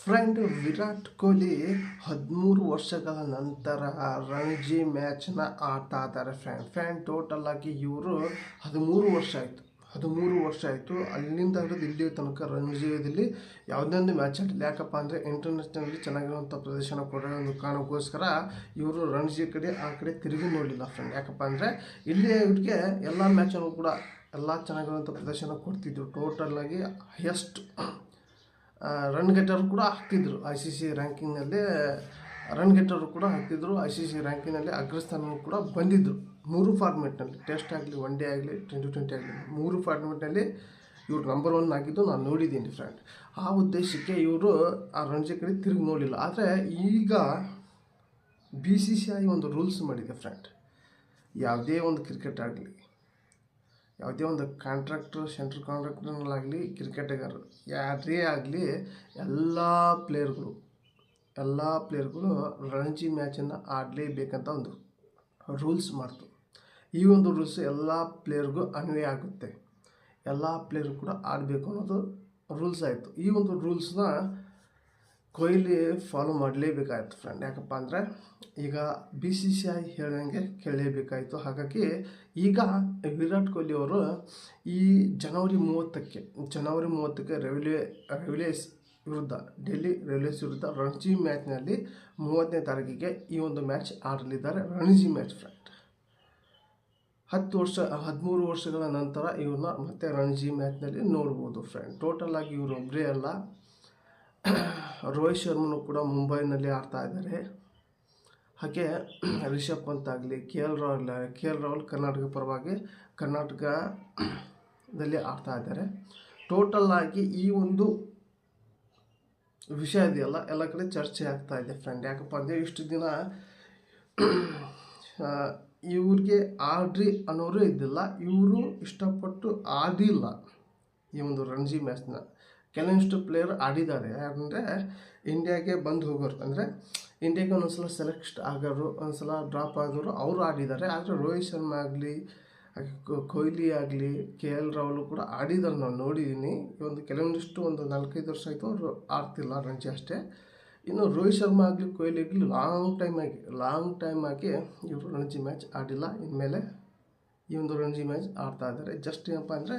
Friend Virat Kohli 13 ವರ್ಷಗಳ ನಂತರ ರಣಜಿ ಮ್ಯಾಚ್ನ ಆಡ್ತಾ ಇದ್ದಾರೆ ಫ್ರೆಂಡ್ ಟೋಟಲ್ ಆಗಿ ಇವರು 13 ವರ್ಷ ಆಯಿತು ಅಲ್ಲಿಂದ ಹಿಡಿದು ಇಲ್ಲಿ ತನಕ ರಣಜಿಯಲ್ಲಿ ಯಾವುದೇ ಒಂದು ಮ್ಯಾಚ್ ಆಡಿಲ್ಲ. ಯಾಕಪ್ಪ ಅಂದರೆ ಇಂಟರ್ನ್ಯಾಷನಲಿ ಚೆನ್ನಾಗಿರುವಂಥ ಪ್ರದರ್ಶನ ಕೊಡೋ ಒಂದು ಕಾರಣಕ್ಕೋಸ್ಕರ ಇವರು ರಣಜಿ ಕಡೆ ಆ ಕಡೆ ತಿರುಗಿ ನೋಡಲಿಲ್ಲ ಫ್ರೆಂಡ್. ಯಾಕಪ್ಪ ಅಂದರೆ ಇಲ್ಲಿ ಇವ್ರಿಗೆ ಎಲ್ಲ ಮ್ಯಾಚನ್ನು ಕೂಡ ಎಲ್ಲ ಚೆನ್ನಾಗಿರುವಂಥ ಪ್ರದರ್ಶನ ಕೊಡ್ತಿದ್ರು. ಟೋಟಲ್ ಆಗಿ ಹೈಯೆಸ್ಟ್ ರನ್ ಗೆಟರ್ ಕೂಡ ಹಾಕ್ತಿದ್ರು. ICC ರ್ಯಾಂಕಿಂಗ್ನಲ್ಲಿ ರನ್ ಗೆಟರ್ ಕೂಡ ಹಾಕ್ತಿದ್ರು. ICC ರ್ಯಾಂಕಿಂಗ್ನಲ್ಲಿ ಅಗ್ರಸ್ಥಾನವೂ ಕೂಡ ಬಂದಿದ್ದರು. 3 ಫಾರ್ಮೆಟ್ನಲ್ಲಿ, ಟೆಸ್ಟ್ ಆಗಲಿ, ಒನ್ ಡೇ ಆಗಲಿ, T20 ಆಗಲಿ, 3 ಫಾರ್ಮೆಟ್ನಲ್ಲಿ ಇವರು ನಂಬರ್ 1 ಆಗಿದ್ದು ನಾನು ನೋಡಿದ್ದೀನಿ ಫ್ರೆಂಡ್. ಆ ಉದ್ದೇಶಕ್ಕೆ ಇವರು ಆ ರಣಜಿ ಕಡೆ ತಿರುಗಿ ನೋಡಲಿಲ್ಲ. ಆದರೆ ಈಗ BCCI ಒಂದು ರೂಲ್ಸ್ ಮಾಡಿದೆ ಫ್ರೆಂಡ್. ಯಾವುದೇ ಒಂದು ಕ್ರಿಕೆಟ್ ಆಗಲಿ, ಯಾವುದೇ ಒಂದು ಕಾಂಟ್ರಾಕ್ಟರ್, ಸೆಂಟ್ರಲ್ ಕಾಂಟ್ರಾಕ್ಟರ್ಗಳಾಗಲಿ, ಕ್ರಿಕೆಟಿಗರು ಯಾರೇ ಆಗಲಿ ಎಲ್ಲ ಪ್ಲೇಯರ್ಗಳು ರಣಜಿ ಮ್ಯಾಚನ್ನು ಆಡಲೇಬೇಕಂತ ಒಂದು ರೂಲ್ಸ್ ಮಾಡ್ತು. ಈ ಒಂದು ರೂಲ್ಸ್ ಎಲ್ಲ ಪ್ಲೇಯರ್ಗೂ ಅನ್ವಯ ಆಗುತ್ತೆ. ಎಲ್ಲ ಪ್ಲೇಯರ್ ಕೂಡ ಆಡಬೇಕು ಅನ್ನೋದು ರೂಲ್ಸ್ ಆಯಿತು. ಈ ಒಂದು ರೂಲ್ಸ್ನ ಕೊಹ್ಲಿ ಫಾಲೋ ಮಾಡಲೇಬೇಕಾಯ್ತು ಫ್ರೆಂಡ್. ಯಾಕಪ್ಪ ಅಂದರೆ ಈಗ BCCI ಹೇಳ್ದಂಗೆ ಕೇಳಲೇಬೇಕಾಯಿತು. ಹಾಗಾಗಿ ಈಗ ವಿರಾಟ್ ಕೊಹ್ಲಿ ಅವರು ಈ ಜನವರಿ 30ಕ್ಕೆ ರೆವಿಲಿಯರ್ಸ್ ವಿರುದ್ಧ, ಡೆಲ್ಲಿ ರೆವಿಲಿಯರ್ಸ್ ವಿರುದ್ಧ ರಣಜಿ ಮ್ಯಾಚ್ನಲ್ಲಿ 30ನೇ ತಾರೀಕಿಗೆ ಈ ಒಂದು ಮ್ಯಾಚ್ ಆಡಲಿದ್ದಾರೆ. Ranji match friend. 13 ವರ್ಷಗಳ ನಂತರ ಇವ್ರನ್ನ ಮತ್ತೆ ರಣಜಿ ಮ್ಯಾಚ್ನಲ್ಲಿ ನೋಡ್ಬೋದು ಫ್ರೆಂಡ್. ಟೋಟಲ್ ಆಗಿ ಇವರು ಒಬ್ಬರೇ ಅಲ್ಲ, ರೋಹಿತ್ ಶರ್ಮನು ಕೂಡ ಮುಂಬೈನಲ್ಲಿ ಆಡ್ತಾ ಇದ್ದಾರೆ. ಹಾಗೆ ರಿಷಬ್ ಪಂತ್ ಆಗಲಿ, KL ರಾಹುಲ್ ಕರ್ನಾಟಕ ಪರವಾಗಿ ಕರ್ನಾಟಕದಲ್ಲಿ ಆಡ್ತಾ ಇದ್ದಾರೆ. ಟೋಟಲ್ ಆಗಿ ಈ ಒಂದು ವಿಷಯ ಇದೆಯಲ್ಲ ಎಲ್ಲ ಕಡೆ ಚರ್ಚೆ ಆಗ್ತಾ ಇದೆ ಫ್ರೆಂಡ್. ಯಾಕಪ್ಪ ಅಂದರೆ ಇಷ್ಟು ದಿನ ಇವ್ರಿಗೆ ಆಡ್ರಿ ಅನ್ನೋರು ಇದ್ದಿಲ್ಲ. ಇವರು ಇಷ್ಟಪಟ್ಟು ಆಡಿಲ್ಲ ಈ ಒಂದು ರಣಜಿ ಮ್ಯಾಚ್ನ. ಕೆಲವಷ್ಟು ಪ್ಲೇಯರ್ ಆಡಿದ್ದಾರೆ. ಯಾಕಂದರೆ ಇಂಡಿಯಾಗೆ ಬಂದು ಹೋಗೋರು, ಅಂದರೆ ಇಂಡಿಯಾಗೆ ಒಂದೊಂದ್ಸಲ ಸೆಲೆಕ್ಟ್ ಆಗೋರು, ಒಂದ್ಸಲ ಡ್ರಾಪ್ ಆಗೋರು, ಅವರು ಆಡಿದ್ದಾರೆ. ಆದರೆ ರೋಹಿತ್ ಶರ್ಮಾ ಆಗಲಿ, ಕೊಹ್ಲಿ ಆಗಲಿ, KL ರಾಹುಲ್ ಕೂಡ ಆಡಿದ್ದಾರೆ, ನಾನು ನೋಡಿದ್ದೀನಿ. ಕೆಲವೊಂದಿಷ್ಟು ಒಂದು 4-5 ವರ್ಷ ಆಯಿತು ಅವರು ಆಡ್ತಿಲ್ಲ ರಣಜಿ ಅಷ್ಟೇ. ಇನ್ನು ರೋಹಿತ್ ಶರ್ಮಾ ಆಗಲಿ, ಕೊಹ್ಲಿ ಆಗಲಿ ಲಾಂಗ್ ಟೈಮ್ ಆಗಿ ಇವರು ರಣಜಿ ಮ್ಯಾಚ್ ಆಡಿಲ್ಲ. ಇನ್ಮೇಲೆ ಈ ಒಂದು ರಣಜಿ ಮ್ಯಾಚ್ ಆಡ್ತಾ ಇದ್ದಾರೆ. ಜಸ್ಟ್ ಏನಪ್ಪ ಅಂದರೆ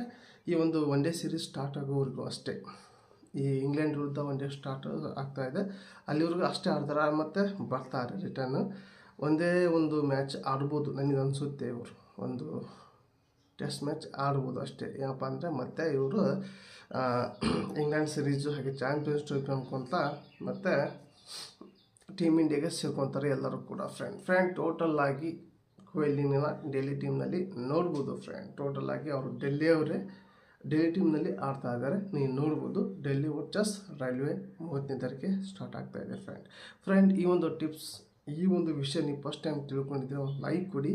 ಈ ಒಂದು ಒನ್ ಡೇ ಸೀರೀಸ್ ಸ್ಟಾರ್ಟ್ ಆಗೋವರೆಗೂ ಅಷ್ಟೇ. ಈ ಇಂಗ್ಲೆಂಡ್ ವಿರುದ್ಧ ಒನ್ ಡೇ ಸ್ಟಾರ್ಟ್ ಆಗ್ತಾಯಿದೆ, ಅಲ್ಲಿವರೆಗೂ ಅಷ್ಟೇ ಆಡ್ತಾರೆ. ಮತ್ತು ಬರ್ತಾರೆ ರಿಟರ್ನ್. ಒಂದೇ ಒಂದು ಮ್ಯಾಚ್ ಆಡ್ಬೋದು ನನಗೆ ಅನಿಸುತ್ತೆ. ಇವರು ಒಂದು ಟೆಸ್ಟ್ ಮ್ಯಾಚ್ ಆಡ್ಬೋದು ಅಷ್ಟೇ. ಏನಪ್ಪ ಅಂದರೆ ಮತ್ತೆ ಇವರು ಇಂಗ್ಲೆಂಡ್ ಸೀರೀಸು ಹಾಗೆ ಚಾಂಪಿಯನ್ಸ್ ಟ್ರೋಫಿ ಅನ್ಕೊತ ಮತ್ತು ಟೀಮ್ ಇಂಡಿಯಾಗೆ ಸೇರ್ಕೊತಾರೆ ಎಲ್ಲರೂ ಕೂಡ ಫ್ರೆಂಡ್. ಟೋಟಲ್ ಆಗಿ ಕೊಹ್ಲಿನ ಡೆಲ್ಲಿ ಟೀಮ್ನಲ್ಲಿ ನೋಡ್ಬೋದು ಫ್ರೆಂಡ್. ಟೋಟಲ್ ಆಗಿ ಅವರು ಡೆಲ್ಲಿ ಟೀಮ್ನಲ್ಲಿ ಆಡ್ತಾ ಇದ್ದಾರೆ. ನೀವು ನೋಡ್ಬೋದು. ಡೆಲ್ಲಿ ವರ್ಸಸ್ ರೈಲ್ವೆ 30ನೇ ತಾರೀಕಿಗೆ ಸ್ಟಾರ್ಟ್ ಆಗ್ತಾ ಇದೆ ಫ್ರೆಂಡ್. ಈ ಒಂದು ಟಿಪ್ಸ್, ಈ ಒಂದು ವಿಷಯ ನೀವು ಫಸ್ಟ್ ಟೈಮ್ ತಿಳ್ಕೊಂಡಿದ್ರೆ ಒಂದು ಲೈಕ್ ಕೊಡಿ.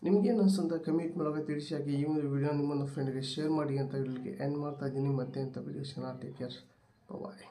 ನಿಮಗೇನು ಅನ್ಸಂತ ಕಮೆಂಟ್ ಮಾಡೋಕೆ ತಿಳಿಸಿ. ಹಾಗೆ ಈ ಒಂದು ವಿಡಿಯೋ ನಿಮ್ಮೊಂದು ಫ್ರೆಂಡ್ಗೆ ಶೇರ್ ಮಾಡಿ ಅಂತ ಇಲ್ಲಿಗೆ ಎಂಡ್ ಮಾಡ್ತಾ ಇದ್ದೀನಿ. ಮತ್ತೆ ಅಂತ ವಿಡಿಯೋ ಟೇಕ್ ಕೇರ್, ಬಾಯ್.